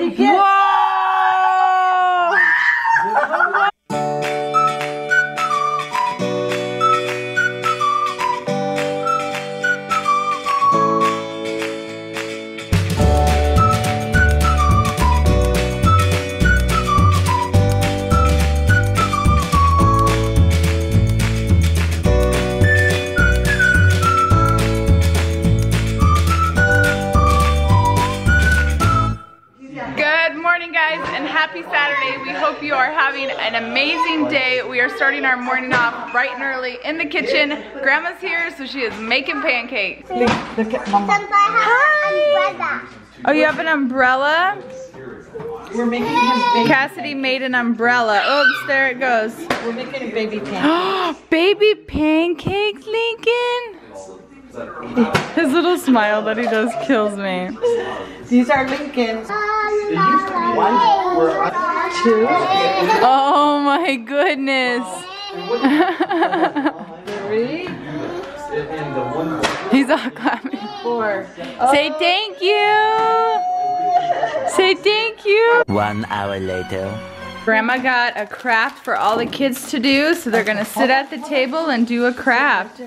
everybody get? Whoa! Happy Saturday. We hope you are having an amazing day. We are starting our morning off bright and early in the kitchen. Grandma's here, so she is making pancakes. Look at Mama. Hi. Oh, you have an umbrella? We're making him baby. Cassidy made an umbrella. Oops, there it goes. We're making him baby pancakes. Baby pancakes, Lincoln? His little smile that he does kills me. These are Lincoln's. 1, 2. Oh my goodness. 3. He's all clapping. 4. Say thank you. Say thank you. 1 hour later. Grandma got a craft for all the kids to do, so they're gonna sit at the table and do a craft.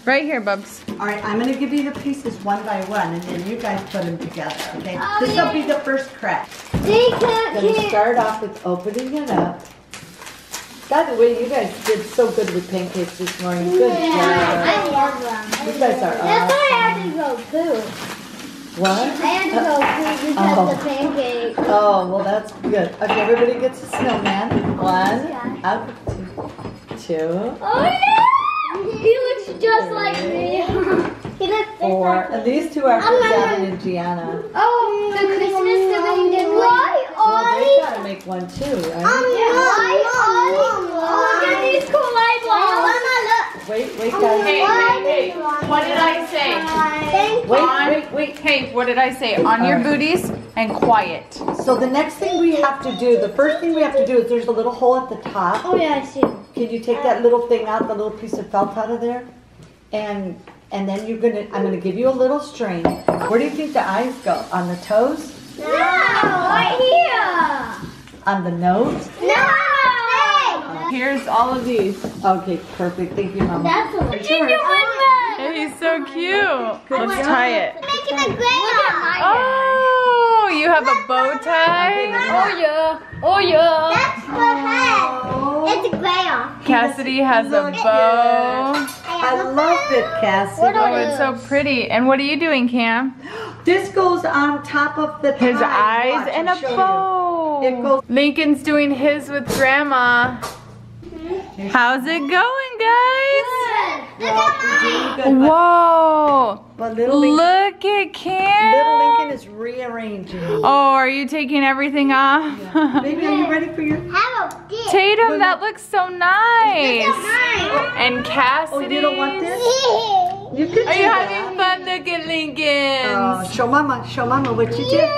Right here, Bubs. All right, I'm gonna give you the pieces one by one, and then you guys put them together, okay? This will be the first craft. I'm gonna start off with opening it up. By the way, you guys did so good with pancakes this morning. Good job. I love them. You guys are awesome. That's why I had to go poo. What? I had to go poo because of the pancake. Oh, well that's good. Okay, everybody gets a snowman. 1, up, 2. Oh yeah! He looks just like me. He looks 4. And these two are for Gavin and Gianna. Oh, the Christmas sibling did why? Well, they gotta make one too, right? Look at these cool eyeballs. Wait, guys. Hey, what did I say? Wait. Hey, what did I say? On your booties and quiet. So the next thing we have to do, the first thing we have to do is there's a little hole at the top. Oh yeah, I see. Can you take that little thing out, the little piece of felt out of there? And then I'm gonna give you a little string. Where do you think the eyes go? On the toes? No, right here. On the nose? No. Here's all of these. Okay, perfect. Thank you, Mama. That's a genuine man. Hey, he's so cute. Let's tie it. Making a crayon. Oh, you have a bow tie? Oh yeah. Oh yeah. That's the head. It's a crayon. Cassidy has a bow. I love it, Cassie. Oh, it's so pretty. And what are you doing, Cam? This goes on top of the His tie. eyes Watch, and I'll a show bow. you. It goes. Lincoln's doing his with Grandma. How's it going, guys? Look at mine. Whoa. But little Lincoln, Look at Cam. little Lincoln is rearranging. Oh, are you taking everything off? Baby, are you ready for your? How about this? Tatum, that looks so nice. Look at And Cassidy. Oh, you don't want this? mine. You could Are do you that. having fun? Look at Lincoln. Oh, show Mama what you did.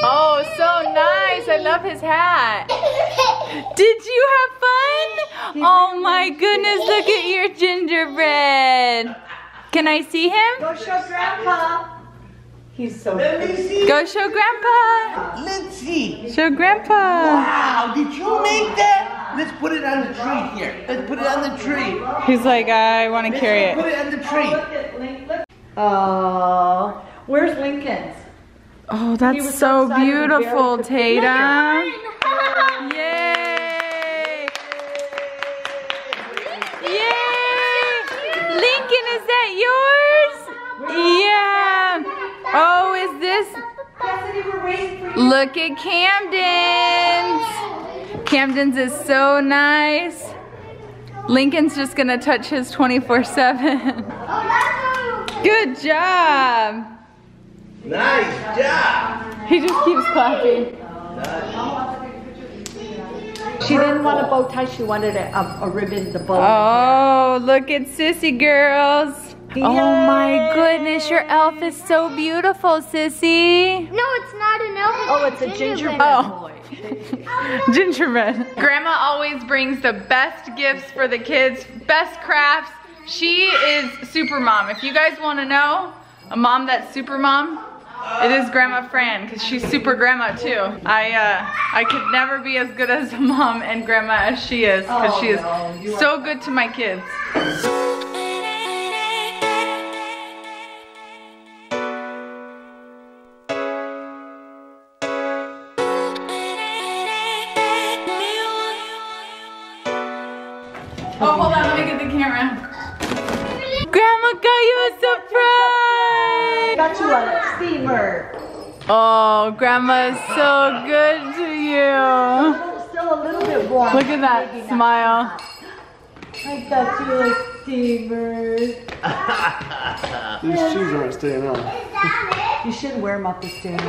Oh, so nice. I love his hat. Did you have fun? Oh my goodness, look at your gingerbread. Can I see him? Go show Grandpa. He's so good. Go show Grandpa. Let's see. Show Grandpa. Wow, did you make that? Let's put it on the tree here. Let's put it on the tree. He's like, I want to carry Put it. it on the tree. Oh, where's Lincoln's? Oh, He that's was so excited to be beautiful, able to- Tatum. Yay! Yay! Lincoln, is that yours? Yeah. Oh, is this? Look at Camden's. Camden's is so nice. Lincoln's just gonna touch his 24/7. Good job. Nice job. He just keeps clapping. She didn't want a bow tie. She wanted a ribbon, the bow. Oh, look at Sissy girls. Oh my goodness, your elf is so beautiful, Sissy. No, it's not an elf. Oh, it's a gingerbread Oh. boy. Gingerbread. Grandma always brings the best gifts for the kids, best crafts. She is super mom. If you guys want to know, a mom that's super mom, It is Grandma Fran, because she's super grandma too. I could never be as good as a mom and grandma as she is, because she is so good to my kids. Oh, hold on, let me get the camera. Grandma got you a surprise! Got you a steamer. Oh, Grandma is so good to you. Still a little bit warm. Look at that smile. I got you a steamer. These shoes aren't staying on. You shouldn't wear them up the stairs.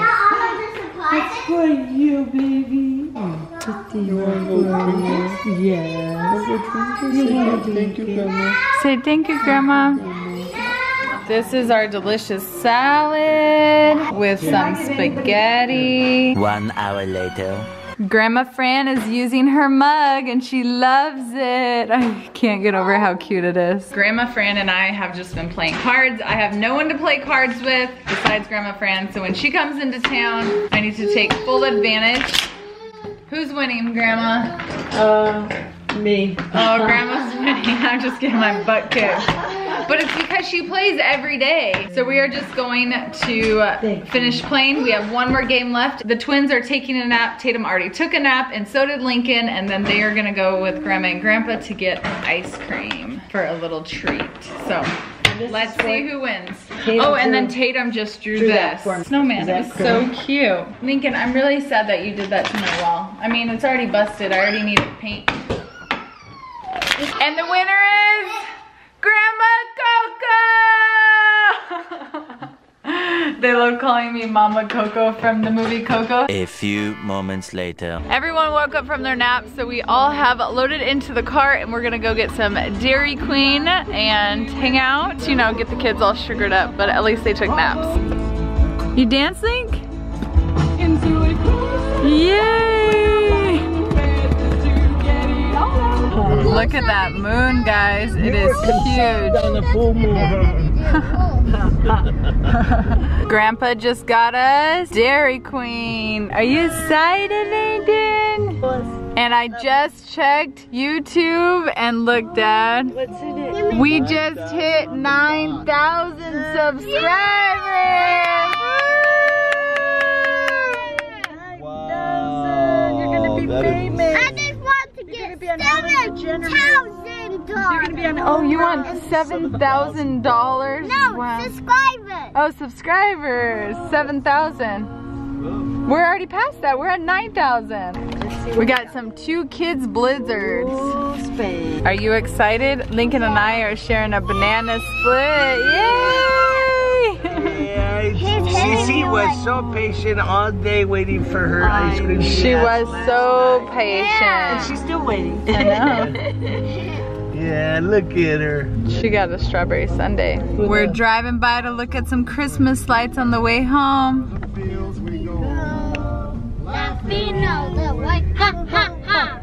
It's for you, baby. Yes. Thank you, Grandma. Say thank you, Grandma. This is our delicious salad with some spaghetti. 1 hour later. Grandma Fran is using her mug and she loves it. I can't get over how cute it is. Grandma Fran and I have just been playing cards. I have no one to play cards with besides Grandma Fran. So when she comes into town, I need to take full advantage. Who's winning, Grandma? Me. Oh, Grandma's winning. I'm just getting my butt kicked. But it's because she plays every day. So we are just going to finish playing. We have one more game left. The twins are taking a nap. Tatum already took a nap and so did Lincoln. And then they are gonna go with Grandma and Grandpa to get ice cream for a little treat. So let's see who wins. Oh, and then Tatum just drew this. Snowman, it was so cute. Lincoln, I'm really sad that you did that to my wall. I mean, it's already busted. I already needed paint. And the winner is Grandma Coco! They love calling me Mama Coco from the movie Coco. A few moments later. Everyone woke up from their nap, so we all have loaded into the cart and we're gonna go get some Dairy Queen and hang out. You know, get the kids all sugared up, but at least they took naps. You dance, Link? Yay! Look at that moon, guys. It is huge. Grandpa just got us Dairy Queen. Are you excited, Nathan? And I just checked YouTube and look, Dad. What's in it? We just hit 9,000 subscribers. Wow. You're gonna be famous. I just want to get $7,000. Oh, you want $7,000? No, Wow. subscribers. Oh, subscribers, 7,000. We're already past that. We're at 9,000. We got some 2 kids blizzards. Are you excited? Lincoln and I are sharing a banana split. Yay! Cece was so patient all day waiting for her ice cream. She was so patient. She's still waiting. I know. Yeah, look at her. She got a strawberry sundae. We're driving by to look at some Christmas lights on the way home. Latino, the white, ha, ha, ha.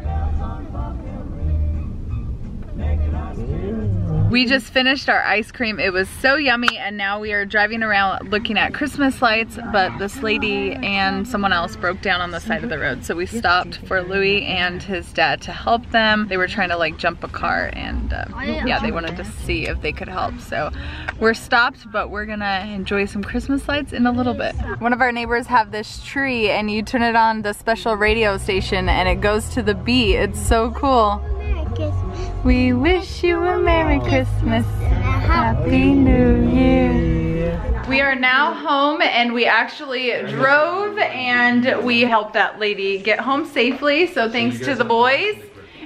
We just finished our ice cream. It was so yummy, and now we are driving around looking at Christmas lights, but this lady and someone else broke down on the side of the road. So we stopped for Louis and his dad to help them. They were trying to like jump a car and yeah, they wanted to see if they could help. So we're stopped, but we're gonna enjoy some Christmas lights in a little bit. One of our neighbors have this tree and you turn it on the special radio station and it goes to the beat. It's so cool. We wish you a Merry Christmas, Happy New Year. We are now home and we actually drove and we helped that lady get home safely, so thanks to the boys.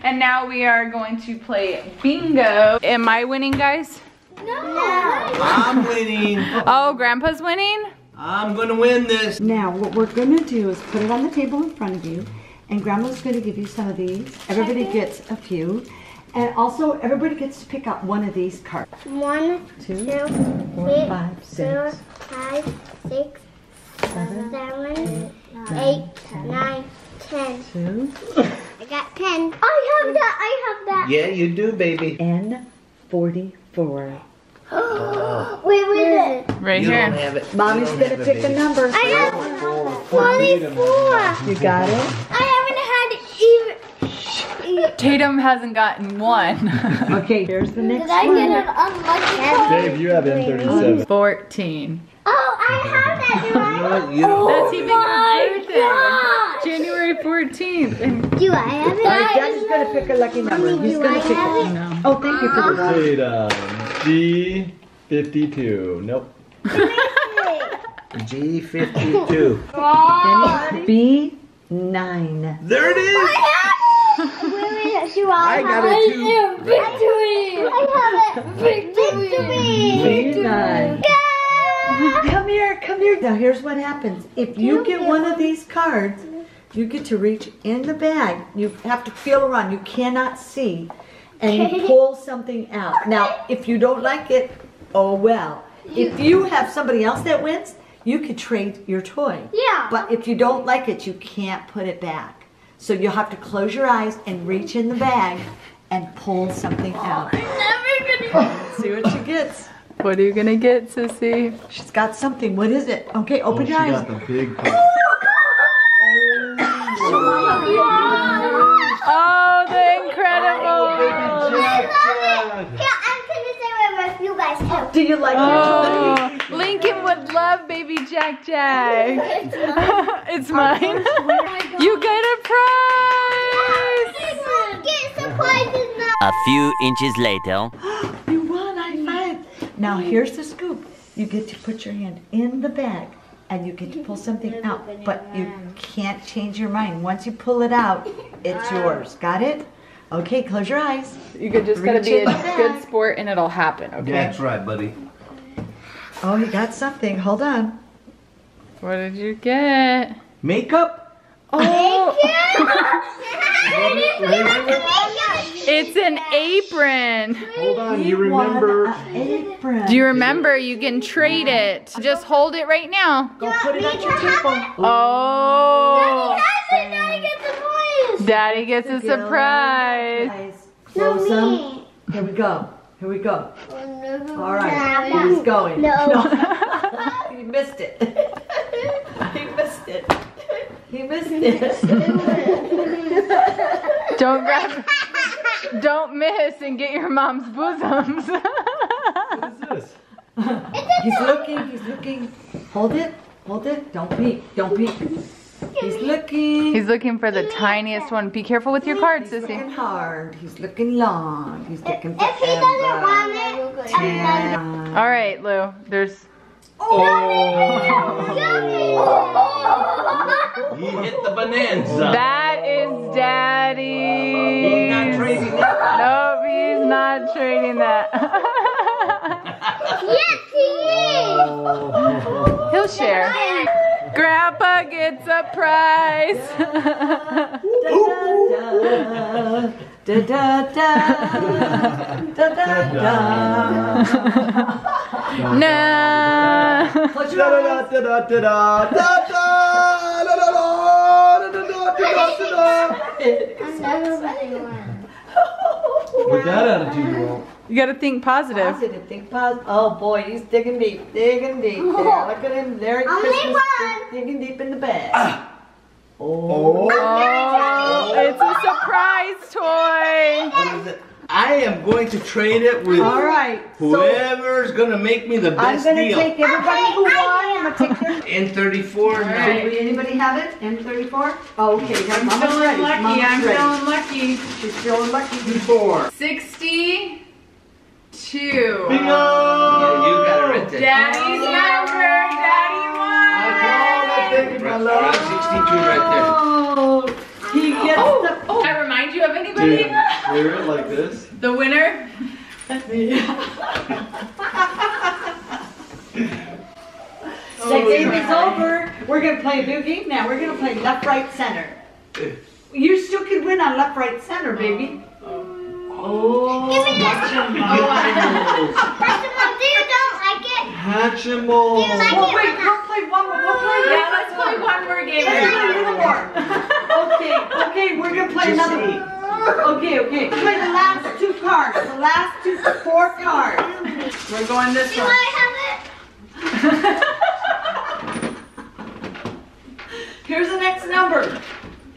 And now we are going to play bingo. Am I winning, guys? No. I'm winning. Oh, Grandpa's winning? I'm gonna win this. Now, what we're gonna do is put it on the table in front of you, and Grandma's gonna give you some of these. Everybody gets a few. And also, everybody gets to pick out one of these cards. 1, 2, 3, 5, 4, 5, 6, 7, 8, 9, 10. 2, I got 10. I have that. Yeah, you do, baby. and 44. Wait, wait. Right You here. don't have it. Mommy's gonna pick a number. I got 24. You got it? I haven't had even. Tatum hasn't gotten one. Okay, here's the next Did I one. get an unlucky? Dave, you have N37. 14. Oh, I have that. Do I? You don't That's Oh even my his birthday. gosh. January 14th. And Do I have it? All right, Daddy's gonna pick a lucky number. He's do gonna I pick have it. it? no. Oh, thank you for the water. G52. Nope. G52. Anybody? B9. There it is. Do I got it too. Victory! I have it. Victory! B9. Come here, come here. Now here's what happens. If you get one of these cards, you get to reach in the bag. You have to feel around. You cannot see. And you pull something out. Now, if you don't like it, oh well. If you have somebody else that wins, you could trade your toy. Yeah. But if you don't like it, you can't put it back. So you'll have to close your eyes and reach in the bag and pull something out. Never gonna. See what she gets. What are you gonna get, Sissy? She's got something. What is it? Okay, open She your eyes. got the big part. Oh, the Incredibles! Yeah, I'm gonna say my rest. You guys too. Do you like your toy? Oh, Lincoln would love Baby Jack Jack. It's mine. You get a prize! Get surprises now. A few inches later. You won, high five. Now here's the scoop. You get to put your hand in the bag and you get to pull something out, but you can't change your mind. Once you pull it out, it's yours. Got it? Okay, close your eyes. You could just gotta Reach be in a the bag. good sport and it'll happen, okay? That's right, buddy. Oh, you got something. Hold on. What did you get? Makeup? Oh, it's an apron. Hold on, you Won remember? an apron. Do you remember? You can trade it. Just hold it right now. Go put it on your table. Oh, Daddy gets the prize. Daddy gets a surprise. Blow No, some. me. Here we go. Here we go. All right. No. He's going. No. He missed it. He missed it. He missed it. Don't grab, don't miss and get your mom's bosoms. What is this? He's looking. He's looking. Hold it. Hold it. Don't peek. Don't peek. He's looking. He's looking for the tiniest one. Be careful with your cards, He's looking Sissy. hard. He's looking long. He's looking If he doesn't want it, forever. All right, Lou. There's. He hit the bonanza. That is Daddy. He's not trading that. Nope, he's not trading that. yes, he is. He'll share. Grandpa gets a prize. Da da da da da da. Nah. Close your eyes. With that attitude, you won't. You gotta think positive. Positive, think positive. Oh boy, he's digging deep, digging deep. There, look at him. There, Only Christmas one. digging deep in the bag. Oh. Oh, it's a surprise toy. What is it? I am going to trade it with All right. So whoever's gonna make me the I'm best gonna deal. take everybody who won. I'm gonna take their. N34 now. Anybody have it? M34? Oh, okay. Mama's ready. Mama's ready. lucky. She's feeling lucky. 64. 62. Yeah, Bingo! you got it right there. Daddy's number. Daddy won. Thank you, my love. 62 right Oh, he gets the. Can I remind you of anybody? Dude, clear it like this. The winner? The game is over. We're gonna play a new game now. We're gonna play left, right, center. You still can win on left, right, center, baby. Oh, Give me this. there. First of all, do you don't like it? Hatchimals. Do you like well, it? wait, we'll play one more. We'll play. Yeah, let's play one more game. Let's play one more. Okay, we're gonna play another one. Okay. Play the last two cards. The last four cards. We're going this Do you one. want to have it? Here's the next number.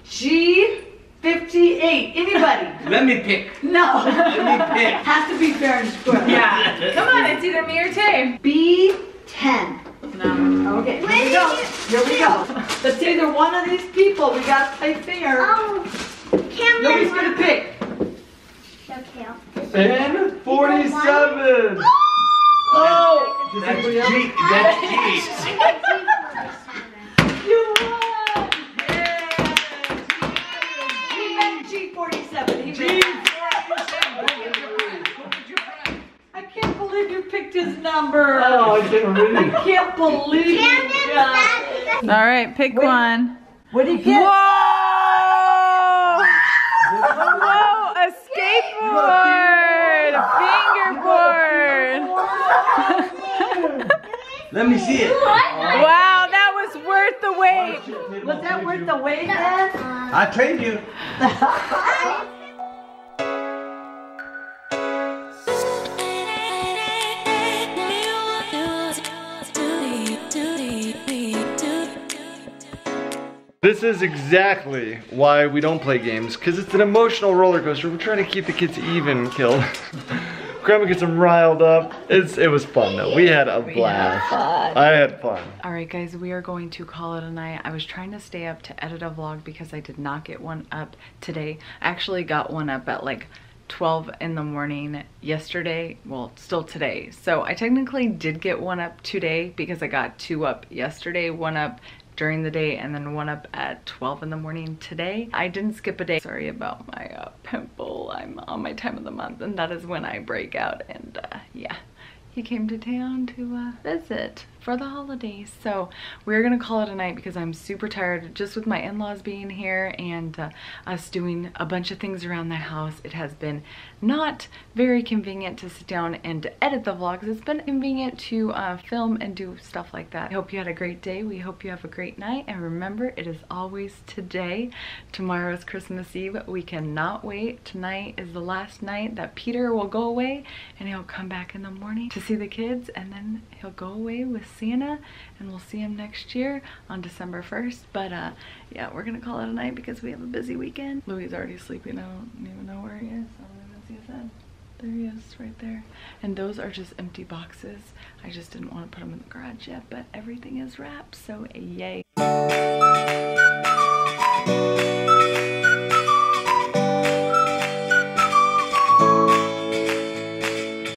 G58. Anybody? Let me pick. No. Let me pick. Has to be fair and square. Yeah. Come on, it's either me or Tay. B10. No. Okay, here we go. Here we go. It's either one of these people. We gotta play fair. Oh, Nobody's gonna pick. Okay. And 47. Oh! That's G. That's G. You won! He meant G47. I can't believe you picked his number. Oh, I can't read. I can't believe you. All right, pick one. What did you get? Whoa! Whoa, a skateboard! A fingerboard! Let me see it. Wow, that was worth the wait. Was that worth the wait, then? I'll trade you. This is exactly why we don't play games, because it's an emotional roller coaster. We're trying to keep the kids even, Kill. Grandma gets them riled up. It was fun though. We had a blast. I had fun. All right, guys, we are going to call it a night. I was trying to stay up to edit a vlog because I did not get one up today. I actually got one up at like 12 in the morning yesterday, well, still today. So I technically did get one up today because I got 2 up yesterday, 1 up during the day, and then 1 up at 12 in the morning today. I didn't skip a day. Sorry about my pimple. I'm on my time of the month, and that is when I break out. And yeah, he came to town to visit for the holidays. So we're gonna call it a night because I'm super tired just with my in-laws being here and us doing a bunch of things around the house. It has been not very convenient to sit down and edit the vlogs. It's been convenient to film and do stuff like that. I hope you had a great day. We hope you have a great night, and remember, it is always today. Tomorrow is Christmas Eve. We cannot wait. Tonight is the last night that Peter will go away, and he'll come back in the morning to see the kids, and then he'll go away with Santa, and we'll see him next year on December 1st. But yeah, we're gonna call it a night because we have a busy weekend. Louis is already sleeping. I don't even know where he is. I don't even see his head. There he is, right there. And those are just empty boxes. I just didn't want to put them in the garage yet, but everything is wrapped, so yay.